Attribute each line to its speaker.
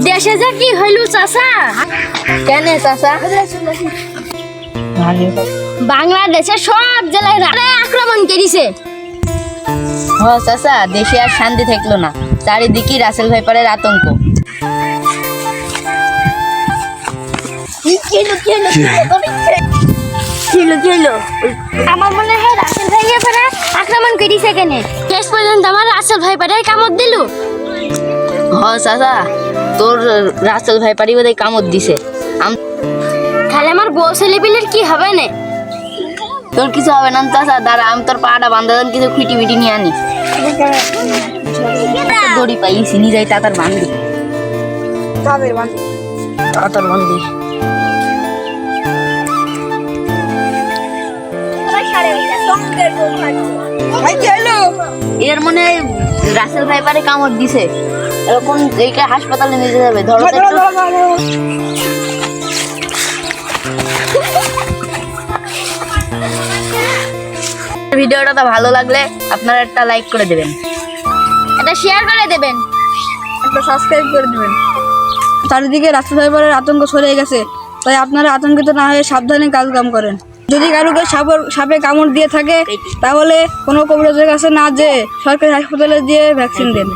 Speaker 1: দেশে যে কি হইল চাচা?
Speaker 2: কেন চাচা?
Speaker 1: বাংলাদেশে সব জেলায় আক্রমণ করেছে।
Speaker 2: হ চাচা, দেশে আর শান্তি থাকলো না, চারিদিকে রাসেল ভাইপারের আতঙ্ক।
Speaker 1: আমার মনে হয় রাসেল ভাইপারে আক্রমণ করেছে। কেন শেষ পর্যন্ত আমার রাসেল ভাইপারে কামড় দিল।
Speaker 2: হ চাচা, তোর রাসেল ভাইপারই বোধহয় কামড় দিছে।
Speaker 1: তাহলে আমার বউ ছেলেপিলের কি হবে না?
Speaker 2: তোর কিছু হবে না চাচা, দাঁড়া, আমি তোর পাটা বান্ধা দেন, কিছু খুঁটি মিটি নিয়ে আনি। দড়ি পাইছি, নিয়ে যাই তাতার বান্ধি। তাতার বান্ধি। এর মনে হয় রাসেল ভাইপারে কামড় দিছে, এরকম এইটা হাসপাতালে নিয়ে যাবে। ধরো ভিডিওটা ভালো লাগলে আপনারা একটা লাইক করে দেবেন,
Speaker 1: এটা শেয়ার করে দেবেন,
Speaker 3: একটা সাবস্ক্রাইব করে দেবেন। চারিদিকে রাসেল ভাইপারের আতঙ্ক ছড়িয়ে গেছে, তাই আপনারা আতঙ্কিত না হয়ে সাবধানে কাজ কাম করেন। যদি কারোকে সাপে কামড় দিয়ে থাকে তাহলে কোনো কবিরাজের কাছে না যেয়ে সরকারি হাসপাতালে দিয়ে ভ্যাকসিন দেন।